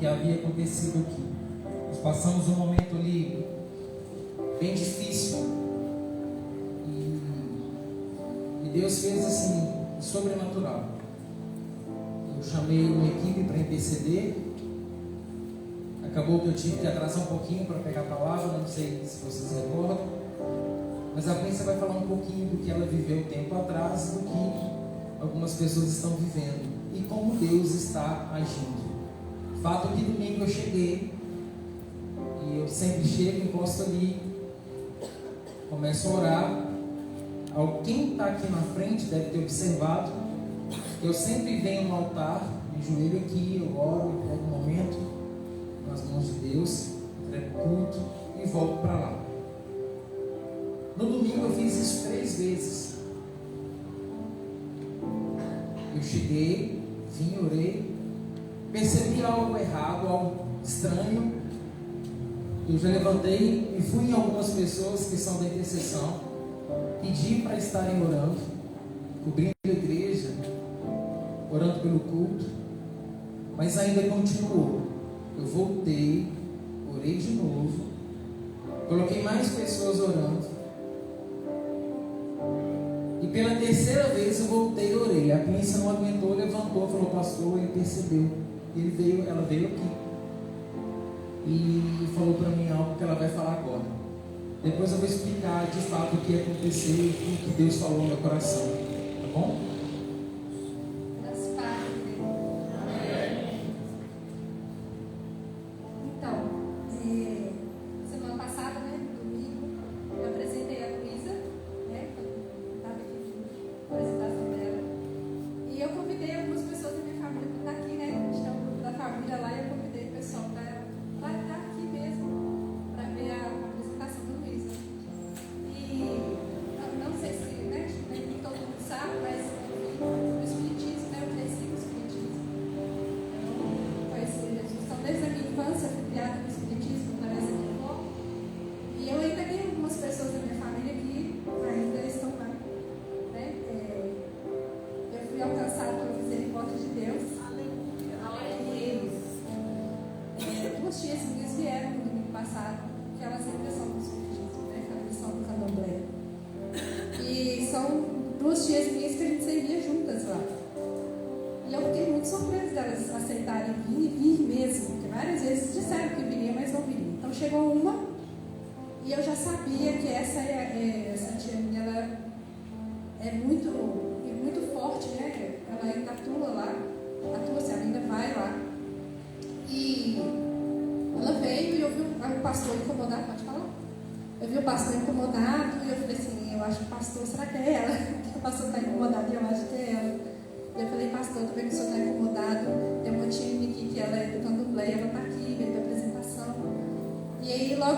que havia acontecido aqui. Nós passamos um momento ali bem difícil e Deus fez assim, sobrenatural. Eu chamei uma equipe para interceder. Acabou que eu tive que atrasar um pouquinho para pegar a palavra, não sei se vocês recordam, mas a Prince vai falar um pouquinho do que ela viveu tempo atrás, do que algumas pessoas estão vivendo e como Deus está agindo. Fato que domingo eu cheguei e eu sempre chego, encosto ali, começo a orar. Quem está aqui na frente deve ter observado. Eu sempre venho no altar, me joelho aqui, eu oro, em algum momento, nas mãos de Deus, entrego culto e volto para lá. No domingo eu fiz isso 3 vezes. Eu cheguei, vim, orei, percebi algo errado, algo estranho. Eu já levantei e fui em algumas pessoas que são da intercessão, pedi para estarem orando, cobrindo a igreja, orando pelo culto, mas ainda continuou. Eu voltei, orei de novo, coloquei mais pessoas orando, e pela 3ª vez eu voltei e orei. A Prince não aguentou, levantou, falou: pastor, ele percebeu, ela veio aqui e falou para mim algo que ela vai falar agora. Depois eu vou explicar de fato o que aconteceu e o que Deus falou no meu coração, tá bom?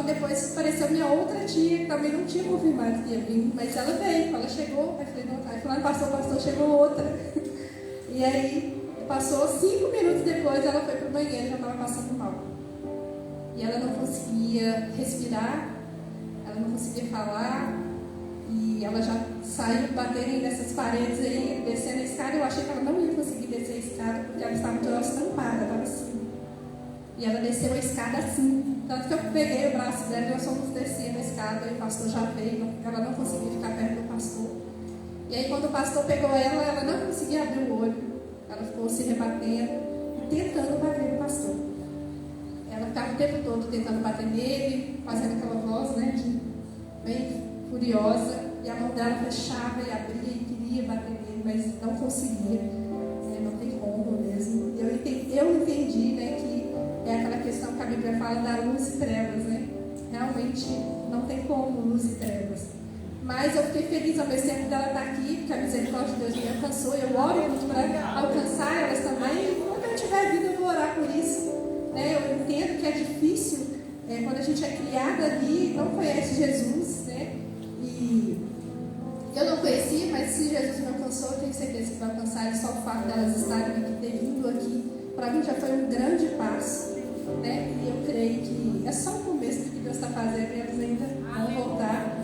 Depois apareceu minha outra tia, que também não tinha confirmado que ia vir, mas ela veio, ela chegou, aí falei, não, aí falando, pastor, chegou outra. E aí, passou 5 minutos depois, ela foi para o banheiro, já estava passando mal. E ela não conseguia respirar, ela não conseguia falar, e ela já saiu batendo nessas paredes aí, descendo a escada. Eu achei que ela não ia conseguir descer a escada, porque ela estava toda estampada, estava assim. E ela desceu a escada assim. Tanto que eu peguei o braço dela e nós fomos descendo a escada, e o pastor já veio, ela não conseguia ficar perto do pastor. E aí quando o pastor pegou ela não conseguia abrir o olho. Ela ficou se rebatendo e tentando bater no pastor. Ela ficava o tempo todo tentando bater nele, fazendo aquela voz, né, bem furiosa, e a mão dela fechava e abria e queria bater nele, mas não conseguia. Não tem como mesmo. Eu entendi, né, que é aquela questão que a Bíblia fala da luz e trevas, né? Realmente não tem como luz e trevas. Mas eu fiquei feliz ao mesmo tempo dela estar aqui, porque a misericórdia de Deus me alcançou. Eu oro muito para alcançar elas também. E quando eu estiver vindo, eu vou orar por isso. Né? Eu entendo que é difícil, quando a gente é criada ali, não conhece Jesus, né? E eu não conhecia, mas se Jesus me alcançou, eu tenho certeza que vai alcançar. E só o fato delas estarem aqui, ter vindo aqui, para mim já foi um grande passo. Né? E eu creio que é só o começo do que Deus está fazendo, e elas ainda vão voltar.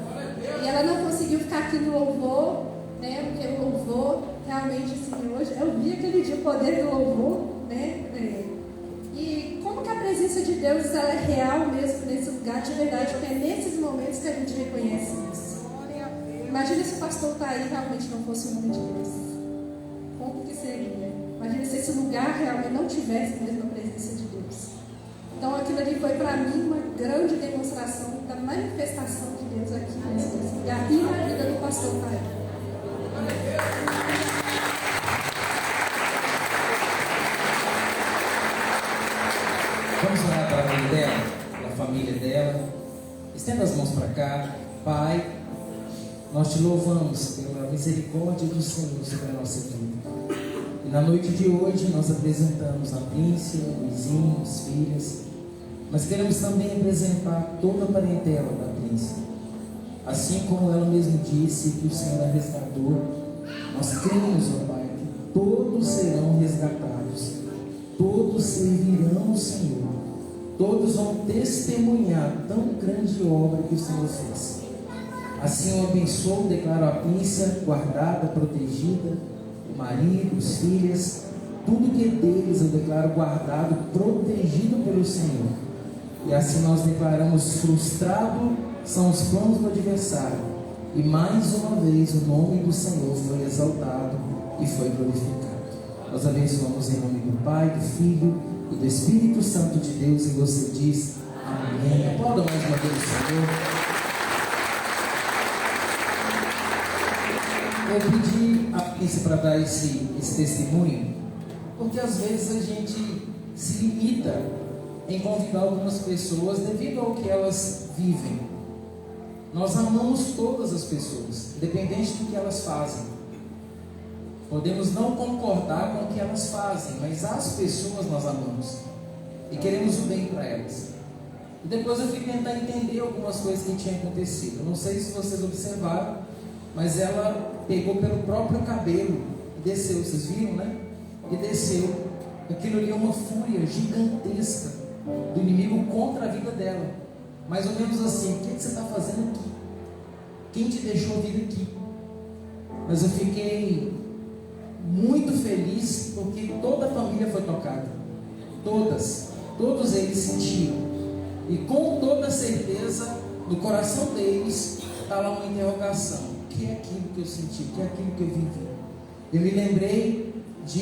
E ela não conseguiu ficar aqui no louvor, né? Porque o louvor, realmente, assim, hoje, eu vi aquele dia o poder do louvor, né? E como presença de Deus, ela é real mesmo nesse lugar de verdade, porque é nesses momentos que a gente reconhece isso. Imagina se o pastor está aí e realmente não fosse o nome de Deus. Como que seria? Imagina se esse lugar realmente não tivesse mesmo a presença de Deus. Então aquilo ali foi para mim uma grande demonstração da manifestação de Deus aqui nesse lugar e na vida do pastor Caio. Vamos orar para a mãe dela, para a família dela. Estenda as mãos para cá. Pai, nós te louvamos pela misericórdia do Senhor sobre a nossa vida. E na noite de hoje nós apresentamos a Príncia, o Luizinho, as filhas. Mas queremos também apresentar toda a parentela da Príncia. Assim como ela mesma disse que o Senhor a resgatou, nós cremos, ó Pai, que todos serão resgatados. Todos servirão o Senhor. Todos vão testemunhar tão grande obra que o Senhor fez. Assim eu abençoo, declaro a Príncia guardada, protegida, o marido, as filhas, tudo que é deles eu declaro guardado, protegido pelo Senhor. E assim nós declaramos: frustrado são os planos do adversário. E mais uma vez o nome do Senhor foi exaltado e foi glorificado. Nós abençoamos em nome do Pai, do Filho e do Espírito Santo de Deus. E você diz amém. Aplauda mais uma vez o Senhor. Eu pedi a Príncia para dar esse testemunho, porque às vezes a gente se limita em convidar algumas pessoas devido ao que elas vivem. Nós amamos todas as pessoas, independente do que elas fazem. Podemos não concordar com o que elas fazem, mas as pessoas nós amamos e queremos o bem para elas. E depois eu fui tentar entender algumas coisas que tinham acontecido. Eu não sei se vocês observaram, mas ela pegou pelo próprio cabelo e desceu. Vocês viram, né? E desceu. Aquilo ali é uma fúria gigantesca do inimigo contra a vida dela. Mais ou menos assim: o que você está fazendo aqui? Quem te deixou vir aqui? Mas eu fiquei muito feliz porque toda a família foi tocada. Todos eles sentiram. E com toda certeza, no coração deles está lá uma interrogação: o que é aquilo que eu senti? O que é aquilo que eu vivi? Eu me lembrei de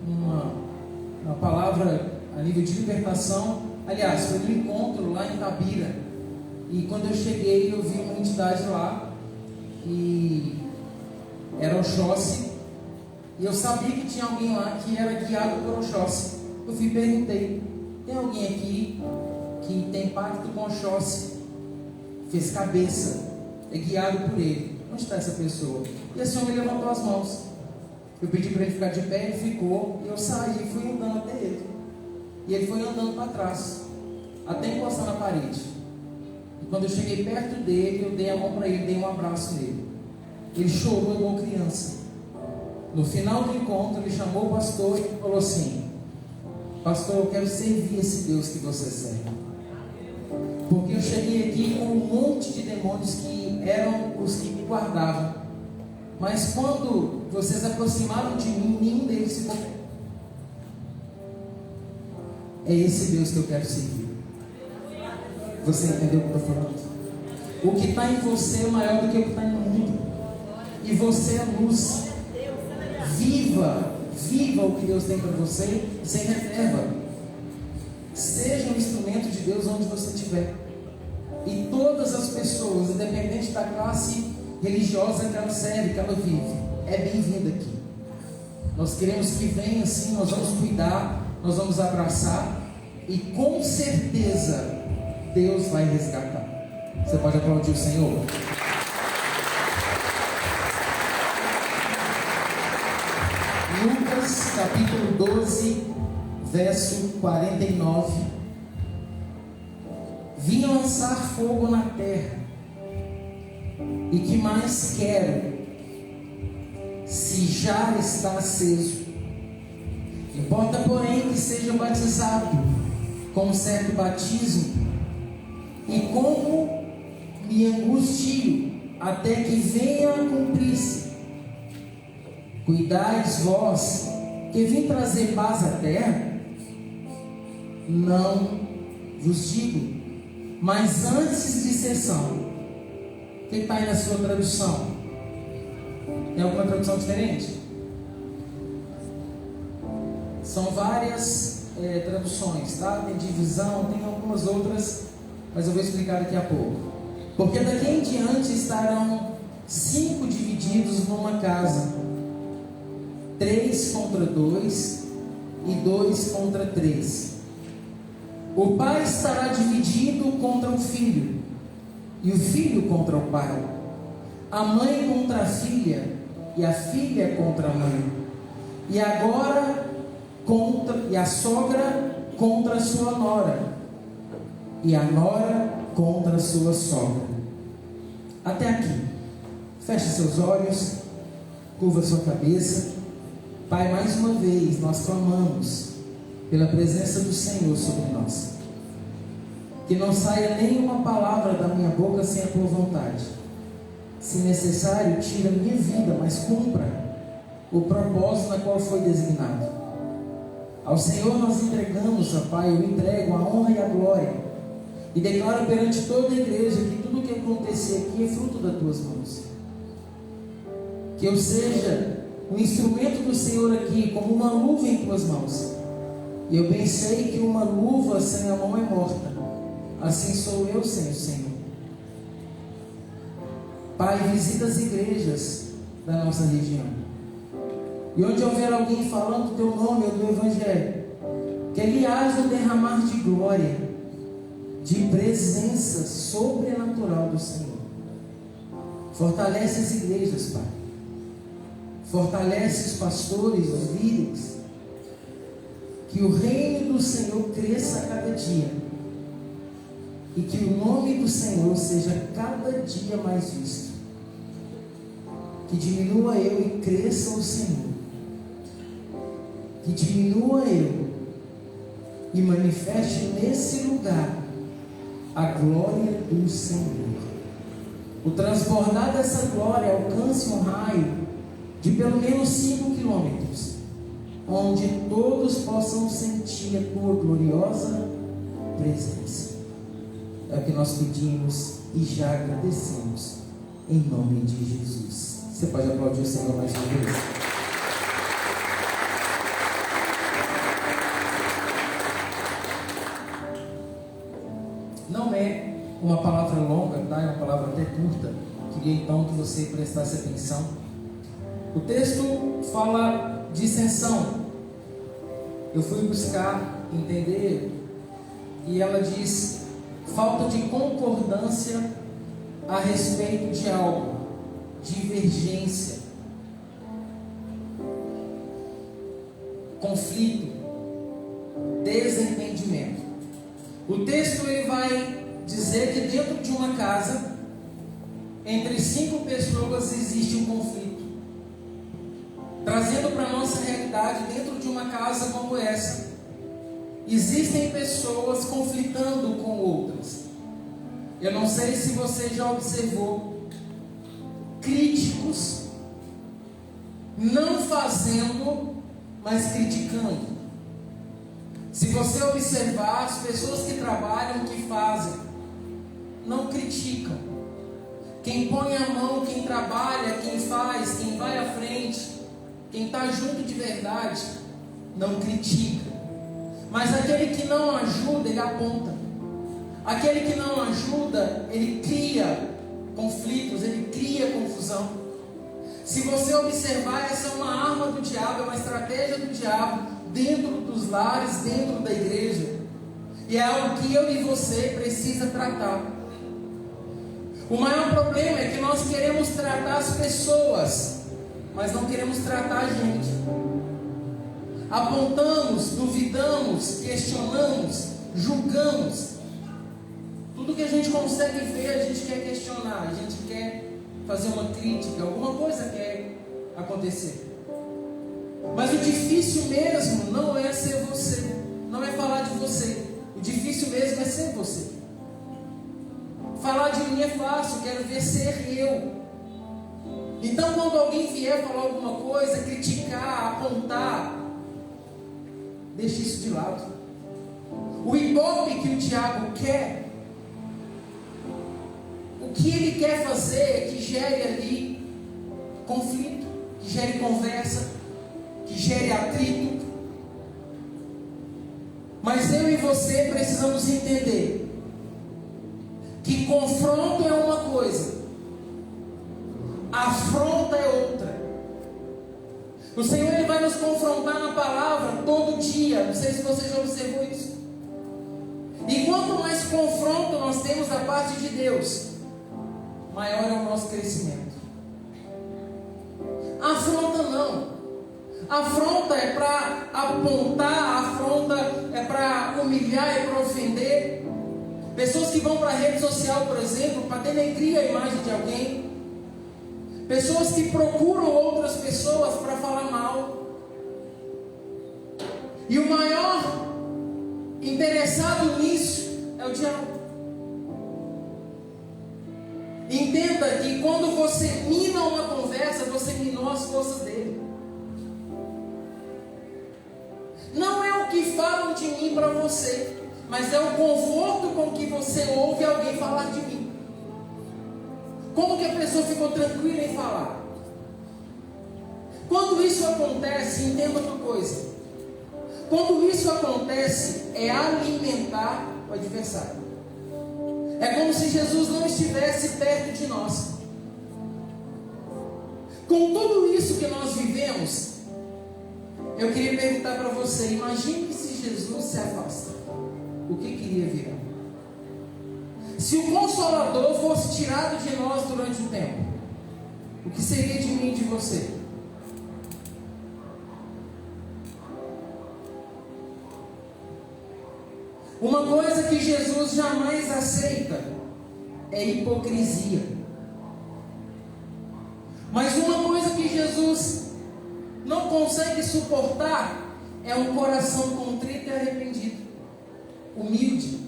uma palavra a nível de libertação. Aliás, foi um encontro lá em Tabira. E quando eu cheguei, eu vi uma entidade lá, e era Oxóssi. E eu sabia que tinha alguém lá que era guiado por Oxóssi. Eu fui e perguntei: tem alguém aqui que tem pacto com Oxóssi? Fez cabeça, é guiado por ele. Onde está essa pessoa? E a senhora me levantou as mãos. Eu pedi para ele ficar de pé, ele ficou. E eu saí e fui andando até ele. E ele foi andando para trás, até encostar na parede. E quando eu cheguei perto dele, eu dei a mão para ele, dei um abraço nele. Ele chorou igual criança. No final do encontro, ele chamou o pastor e falou assim: pastor, eu quero servir esse Deus que você serve. Porque eu cheguei aqui com um monte de demônios que eram os que me guardavam. Mas quando vocês aproximaram de mim, nenhum deles se moveu. É esse Deus que eu quero seguir. Você entendeu o que eu estou falando? O que está em você é maior do que o que está no mundo. E você é luz. Viva o que Deus tem para você, sem reserva. Seja um instrumento de Deus onde você estiver. E todas as pessoas, independente da classe religiosa que ela serve, que ela vive, é bem-vinda aqui. Nós queremos que venha assim, nós vamos cuidar, nós vamos abraçar, e com certeza Deus vai resgatar. Você pode aplaudir o Senhor? Lucas capítulo 12, verso 49. Vim lançar fogo na terra, e que mais quero, se já está aceso? Importa, porém, que seja batizado com um certo batismo, e como me angustio até que venha a cumprir-se. Cuidais vós que vim trazer paz à terra? Não, vos digo, mas antes de ser são. O que está aí na sua tradução? Tem alguma tradução diferente? São várias traduções, tá? Tem divisão, tem algumas outras, mas eu vou explicar daqui a pouco. Porque daqui em diante estarão 5 divididos numa casa, 3 contra 2 e 2 contra 3. O pai estará dividido contra o filho, e o filho contra o pai, a mãe contra a filha, e a filha contra a mãe, e a sogra contra a sua nora, e a nora contra a sua sogra. Até aqui. Feche seus olhos, curva sua cabeça. Pai, mais uma vez nós clamamos pela presença do Senhor sobre nós. Que não saia nenhuma palavra da minha boca sem a tua vontade. Se necessário, tira a minha vida, mas cumpra o propósito na qual foi designado. Ao Senhor nós entregamos, ó Pai, eu entrego a honra e a glória, e declaro perante toda a igreja que tudo o que acontecer aqui é fruto das tuas mãos. Que eu seja um instrumento do Senhor aqui, como uma luva em tuas mãos. E eu bem sei que uma luva sem a mão é morta. Assim sou eu sem o Senhor. Pai, visita as igrejas da nossa região. E onde houver alguém falando o teu nome ou do Evangelho, que ali haja o derramar de glória, de presença sobrenatural do Senhor. Fortalece as igrejas, Pai. Fortalece os pastores, os líderes. Que o reino do Senhor cresça a cada dia. E que o nome do Senhor seja cada dia mais visto. Que diminua eu e cresça o Senhor. Que diminua eu e manifeste nesse lugar a glória do Senhor. O transbordar dessa glória alcance um raio de pelo menos 5 quilômetros, onde todos possam sentir a tua gloriosa presença. É o que nós pedimos e já agradecemos, em nome de Jesus. Você pode aplaudir o Senhor mais uma vez? Não é uma palavra longa, tá? É uma palavra até curta. Queria então que você prestasse atenção. O texto fala de dissensão. Eu fui buscar entender e ela diz falta de concordância a respeito de algo, divergência, conflito, desentendimento. O texto ele vai dizer que dentro de uma casa, entre 5 pessoas existe um conflito. Trazendo para a nossa realidade, dentro de uma casa como essa, existem pessoas conflitando com outras. Eu não sei se você já observou críticos não fazendo, mas criticando. Se você observar, as pessoas que trabalham, que fazem, não criticam. Quem põe a mão, quem trabalha, quem faz, quem vai à frente, quem está junto de verdade, não critica. Mas aquele que não ajuda, ele aponta. Aquele que não ajuda, ele cria conflitos, ele cria confusão. Se você observar, essa é uma arma do diabo, é uma estratégia do diabo dentro dos lares, dentro da igreja. E é algo que eu e você precisa tratar. O maior problema é que nós queremos tratar as pessoas, mas não queremos tratar a gente. Apontamos, duvidamos, questionamos, julgamos. Tudo que a gente consegue ver, a gente quer questionar, a gente quer fazer uma crítica, alguma coisa quer acontecer. Mas o difícil mesmo não é ser você, não é falar de você. O difícil mesmo é ser você. Falar de mim é fácil, quero ver ser eu. Então quando alguém vier falar alguma coisa, criticar, apontar, deixe isso de lado. O ibope que o diabo quer, o que ele quer fazer é que gere ali conflito, que gere conversa, que gere atrito. Mas eu e você precisamos entender que confronto é uma coisa, afronta é outra. O Senhor ele vai nos confrontar na palavra todo dia. Não sei se você já observou isso. E quanto mais confronto nós temos da parte de Deus, maior é o nosso crescimento. Afronta não. Afronta é para apontar, afronta é para humilhar, é para ofender. Pessoas que vão para a rede social, por exemplo, para denegrir a imagem de alguém. Pessoas que procuram outras pessoas para falar mal. E o maior interessado nisso é o diabo. Entenda que quando você mina uma conversa, você minou as forças dele. Não é o que falam de mim para você, mas é o conforto com que você ouve alguém falar de mim. Como que a pessoa ficou tranquila em falar? Quando isso acontece, entenda outra coisa. Quando isso acontece, é alimentar o adversário. É como se Jesus não estivesse perto de nós. Com tudo isso que nós vivemos, eu queria perguntar para você, imagine que se Jesus se afasta, o que queria virar? Se o Consolador fosse tirado de nós durante o tempo, o que seria de mim e de você? Uma coisa que Jesus jamais aceita é hipocrisia. Mas uma coisa que Jesus não consegue suportar é um coração contrito e arrependido, humilde.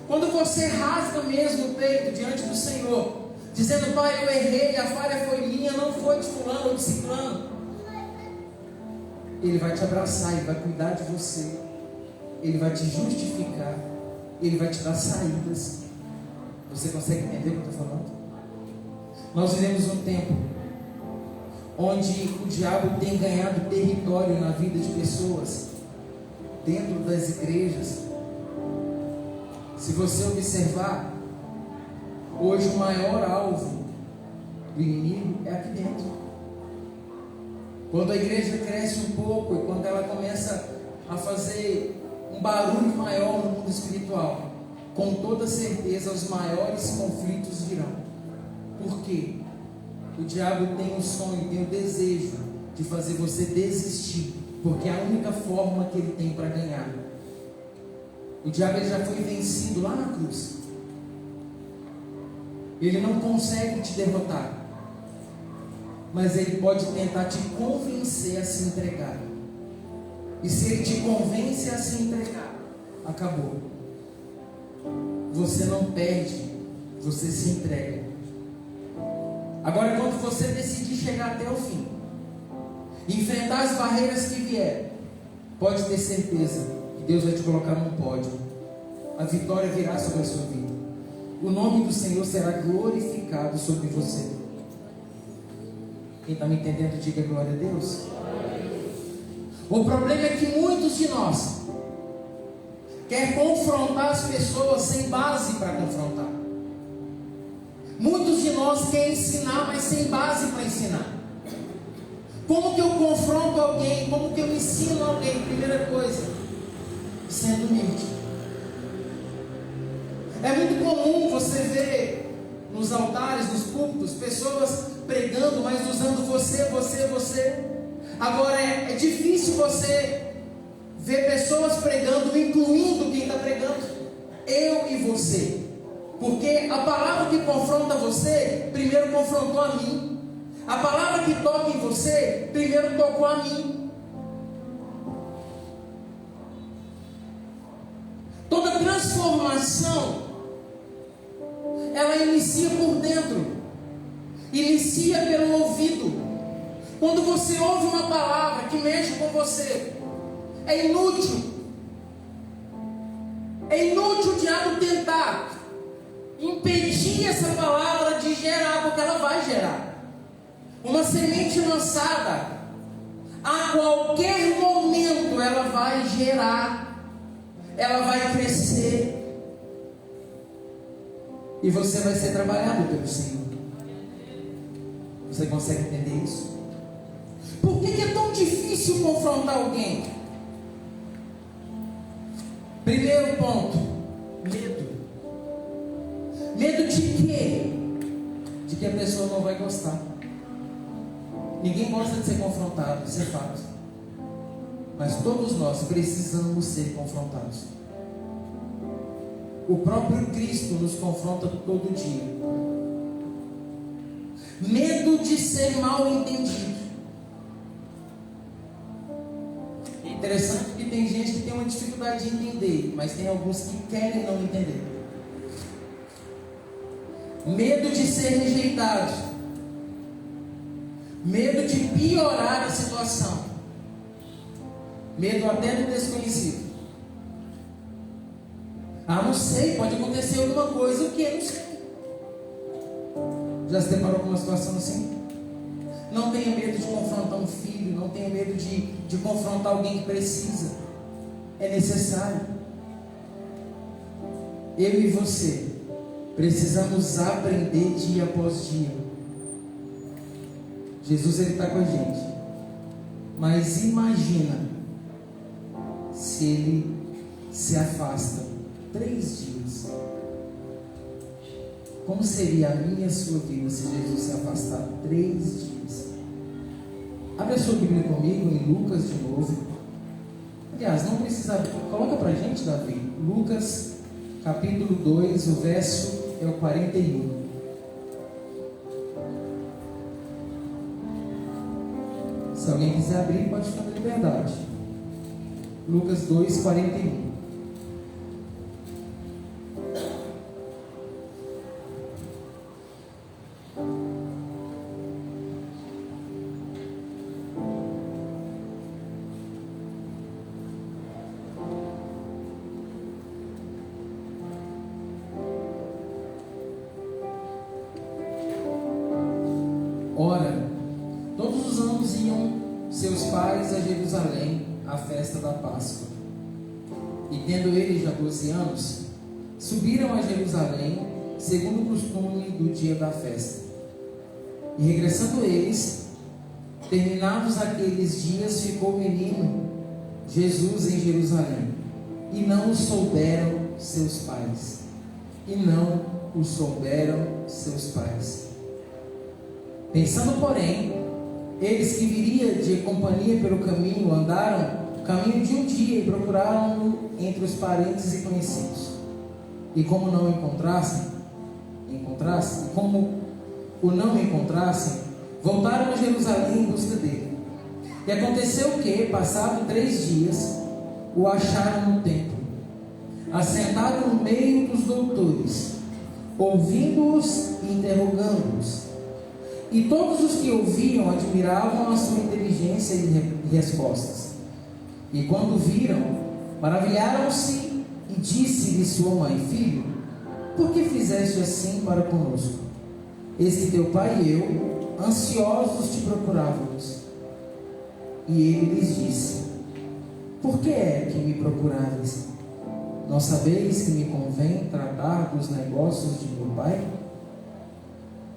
Quando você rasga mesmo o peito diante do Senhor, dizendo: Pai, eu errei, a falha foi minha, não foi de fulano ou de ciclano, Ele vai te abraçar, Ele vai cuidar de você, Ele vai te justificar, Ele vai te dar saídas. Você consegue entender o que eu estou falando? Nós vivemos um tempo onde o diabo tem ganhado território na vida de pessoas, dentro das igrejas. Se você observar, hoje o maior alvo do inimigo é aqui dentro. Quando a igreja cresce um pouco e quando ela começa a fazer um barulho maior no mundo espiritual, com toda certeza os maiores conflitos virão. Por quê? O diabo tem o sonho, tem o desejo de fazer você desistir, porque é a única forma que ele tem para ganhar. O diabo ele já foi vencido lá na cruz. Ele não consegue te derrotar, mas ele pode tentar te convencer a se entregar. E se ele te convence a se entregar, acabou. Você não perde, você se entrega. Agora, quando você decidir chegar até o fim, enfrentar as barreiras que vierem, pode ter certeza que Deus vai te colocar num pódio. A vitória virá sobre a sua vida. O nome do Senhor será glorificado sobre você. Quem está me entendendo, diga glória a Deus. O problema é que muitos de nós querem confrontar as pessoas sem base para confrontar. Muitos de nós querem ensinar, mas sem base para ensinar. Como que eu confronto alguém? Como que eu ensino alguém? Primeira coisa, sendo humilde. É muito comum você ver nos altares, nos púlpitos, pessoas pregando, mas usando você. Agora é difícil você ver pessoas pregando, incluindo quem está pregando, eu e você. Porque a palavra que confronta você, primeiro confrontou a mim. A palavra que toca em você, primeiro tocou a mim. Toda transformação, ela inicia por dentro. Inicia pelo ouvido. Quando você ouve uma palavra que mexe com você, é inútil É inútil o diabo tentar impedir essa palavra de gerar, porque ela vai gerar. Uma semente lançada, a qualquer momento ela vai gerar, ela vai crescer, e você vai ser trabalhado pelo Senhor. Você consegue entender isso? Por que é tão difícil confrontar alguém? Primeiro ponto, medo. Medo de quê? De que a pessoa não vai gostar. Ninguém gosta de ser confrontado, isso é fato. Mas todos nós precisamos ser confrontados. O próprio Cristo nos confronta todo dia. Medo de ser mal entendido. É interessante que tem gente que tem uma dificuldade de entender, mas tem alguns que querem não entender. Medo de ser rejeitado. Medo de piorar a situação. Medo até do desconhecido. Ah, não sei, pode acontecer alguma coisa, o que? Não sei. Já se deparou com uma situação assim? Não tenha medo de confrontar um filho, não tenha medo de confrontar alguém que precisa. É necessário. Eu e você precisamos aprender dia após dia. Jesus, ele está com a gente. Mas imagina se ele se afasta 3 dias. Como seria a minha e a sua vida se Jesus se afastar 3 dias? Abre a sua Bíblia comigo em Lucas de novo. Aliás, não precisa. Coloca para a gente, Davi. Lucas capítulo 2, o verso é o 41. Se alguém quiser abrir, pode ficar na liberdade. Lucas 2, 41. Ora, todos os anos iam seus pais a Jerusalém à festa da Páscoa. E tendo eles já 12 anos, subiram a Jerusalém, segundo o costume do dia da festa. E regressando eles, terminados aqueles dias, ficou o menino Jesus em Jerusalém. E não o souberam seus pais. E não o souberam seus pais. Pensando, porém, eles que viria de companhia pelo caminho, andaram o caminho de um dia e procuraram-no entre os parentes e conhecidos. E como não encontrassem, como o não encontrassem, voltaram a Jerusalém em busca dele. E aconteceu que, passado 3 dias, o acharam no templo, assentado no meio dos doutores, ouvindo-os e interrogando-os. E todos os que ouviam admiravam a sua inteligência e respostas. E quando viram, maravilharam-se e disse-lhe sua mãe: Filho, por que fizeste assim para conosco? Eis que teu pai e eu, ansiosos, te procurávamos. E ele lhes disse: Por que é que me procuráveis? Não sabeis que me convém tratar dos negócios de meu pai?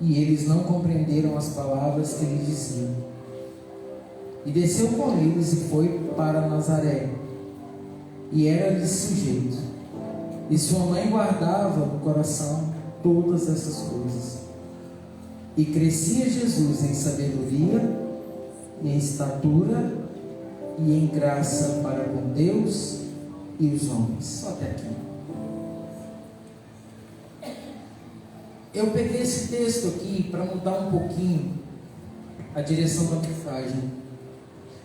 E eles não compreenderam as palavras que lhe diziam. E desceu com eles e foi para Nazaré, e era-lhe sujeito. E sua mãe guardava no coração todas essas coisas. E crescia Jesus em sabedoria, e em estatura, e em graça para com Deus e os homens. Só até aqui. Eu peguei esse texto aqui para mudar um pouquinho a direção da mensagem.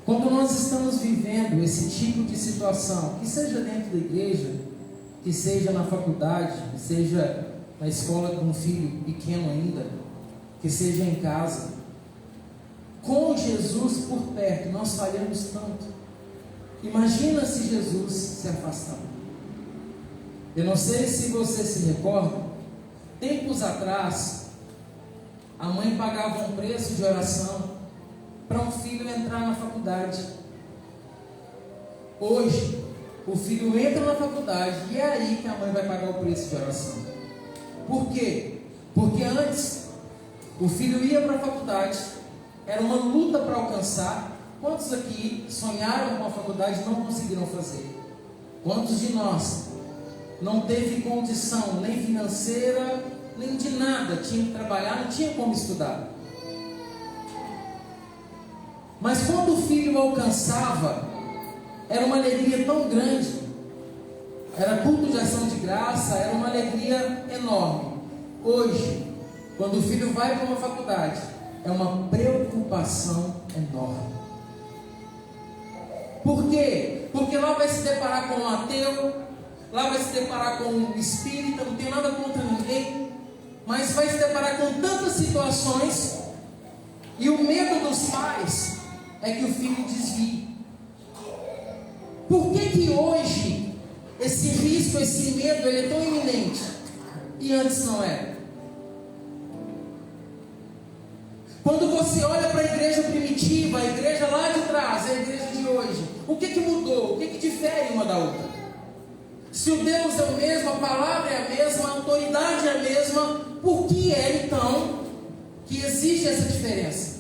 Quando nós estamos vivendo esse tipo de situação, que seja dentro da igreja, que seja na faculdade, que seja na escola com um filho pequeno ainda, que seja em casa, com Jesus por perto, nós falhamos tanto. Imagina se Jesus se afastar. Eu não sei se você se recorda, tempos atrás, a mãe pagava um preço de oração para um filho entrar na faculdade. Hoje, o filho entra na faculdade e é aí que a mãe vai pagar o preço de oração. Por quê? Porque antes, o filho ia para a faculdade, era uma luta para alcançar. Quantos aqui sonharam com a faculdade e não conseguiram fazer? Quantos de nós não teve condição nem financeira, nem de nada, tinha que trabalhar, não tinha como estudar? Mas quando o filho alcançava, era uma alegria tão grande, era culto de ação de graça, era uma alegria enorme. Hoje, quando o filho vai para uma faculdade, é uma preocupação enorme. Por quê? Porque lá vai se deparar com um ateu, lá vai se deparar com um espírita, não tem nada contra ninguém, mas vai se deparar com tantas situações, e o medo dos pais é que o filho desvie. Por que hoje esse risco, esse medo, ele é tão iminente e antes não era? Quando você olha para a igreja primitiva, a igreja lá de trás, a igreja de hoje, o que mudou? O que difere uma da outra? Se o Deus é o mesmo, a palavra é a mesma, a autoridade é a mesma, por que é então que existe essa diferença?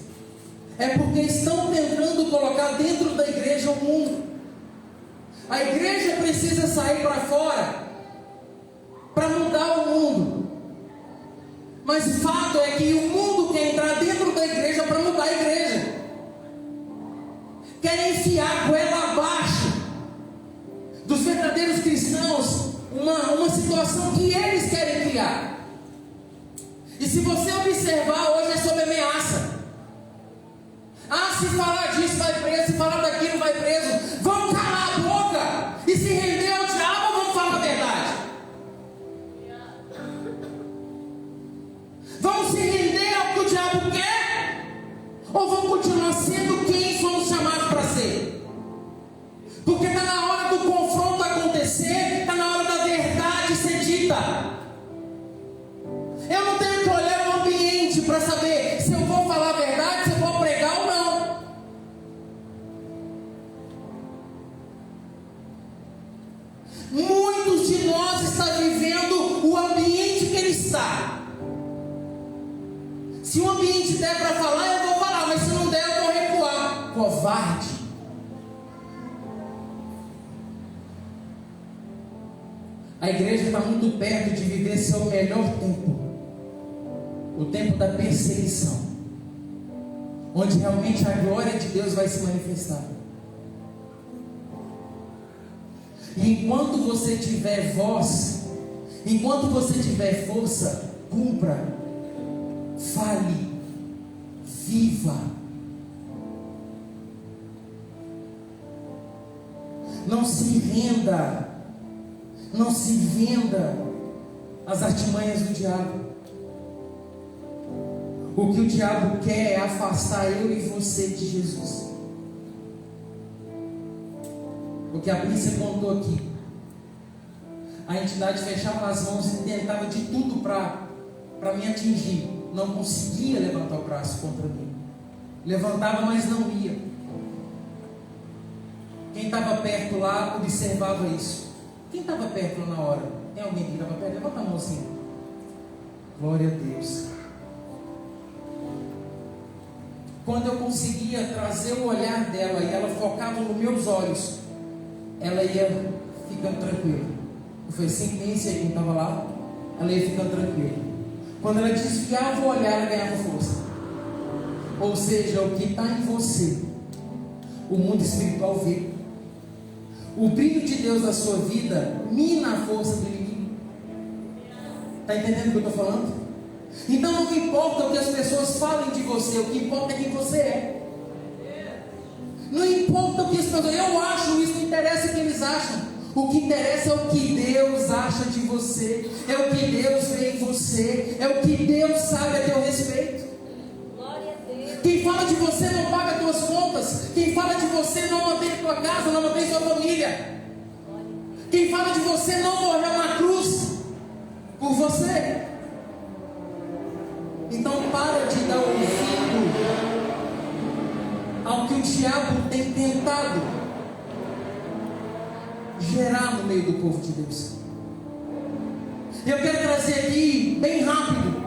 É porque estão tentando colocar dentro da igreja o mundo. A igreja precisa sair para fora para mudar o mundo. Mas o fato é que o mundo quer entrar dentro da igreja para mudar a igreja. Quer enfiar a goela abaixo dos verdadeiros cristãos uma situação que eles querem criar. E se você observar, hoje é sob ameaça. Se falar disso vai preso, se falar daquilo vai preso. Vamos calar a boca e se render ao diabo, ou vamos falar a verdade? Vamos se render ao que o diabo quer? Ou vamos continuar sendo quem somos chamados para ser? Porque está na hora do confronto acontecer, está na hora da verdade ser dita. Eu não tenho que olhar o ambiente para saber se eu vou falar a verdade, se eu vou pregar ou não. Muitos de nós estão vivendo o ambiente que ele está. Se o ambiente der para falar, eu vou falar, mas se não der, eu vou recuar. Covarde. A igreja está muito perto de viver seu melhor tempo, o tempo da perseguição, onde realmente a glória de Deus vai se manifestar. E enquanto você tiver voz, enquanto você tiver força, cumpra, fale, viva. Não se renda, não se venda às artimanhas do diabo. O que o diabo quer é afastar eu e você de Jesus. O que a Bíblia contou aqui, a entidade fechava as mãos e tentava de tudo para me atingir. Não conseguia levantar o braço contra mim. Levantava, mas não ia. Quem estava perto lá observava isso. Quem estava perto lá na hora? Tem alguém que estava perto? Levanta a mãozinha. Glória a Deus. Quando eu conseguia trazer o olhar dela e ela focava nos meus olhos, ela ia ficando tranquila. Foi assim que nem esse aí estava lá. Ela ia ficando tranquila. Quando ela desviava o olhar, ela ganhava força. Ou seja, o que está em você, o mundo espiritual vê. O brilho de Deus na sua vida mina a força do inimigo. Está entendendo o que eu estou falando? Então não importa o que as pessoas falem de você, o que importa é quem você é. Não importa o que as pessoas... Eu acho isso, não interessa o que eles acham. O que interessa é o que Deus acha de você. É o que Deus vê em você. É o que Deus sabe a teu respeito. Quem fala de você não paga as tuas contas. Quem fala de você não mantém tua casa, não mantém sua família. Quem fala de você não morreu na cruz por você. Então para de dar ouvido ao que o diabo tem tentado gerar no meio do povo de Deus. Eu quero trazer aqui, bem rápido,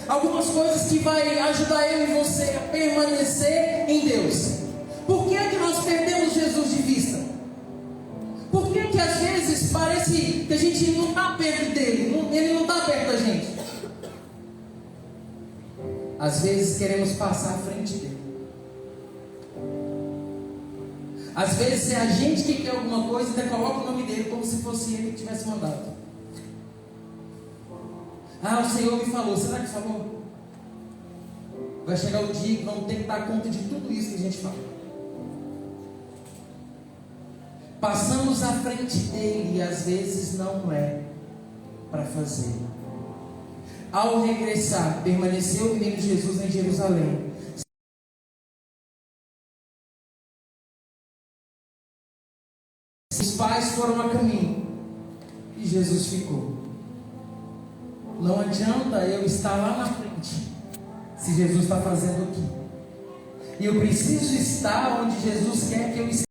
algumas coisas que vai ajudar eu e você a permanecer em Deus. Por que é que nós perdemos Jesus de vista? Por que é que às vezes parece que a gente não está perto dele, ele não está perto da gente? Às vezes queremos passar à frente dele. Às vezes é a gente que quer alguma coisa e ainda coloca o nome dele como se fosse ele que tivesse mandado. Ah, o Senhor me falou. Será que falou? Vai chegar o dia que vamos ter que dar conta de tudo isso que a gente fala. Passamos à frente dele e às vezes não é para fazer. Ao regressar, permaneceu o menino Jesus em Jerusalém. Os pais foram a caminho e Jesus ficou. Não adianta eu estar lá na frente se Jesus está fazendo aqui. E eu preciso estar onde Jesus quer que eu esteja.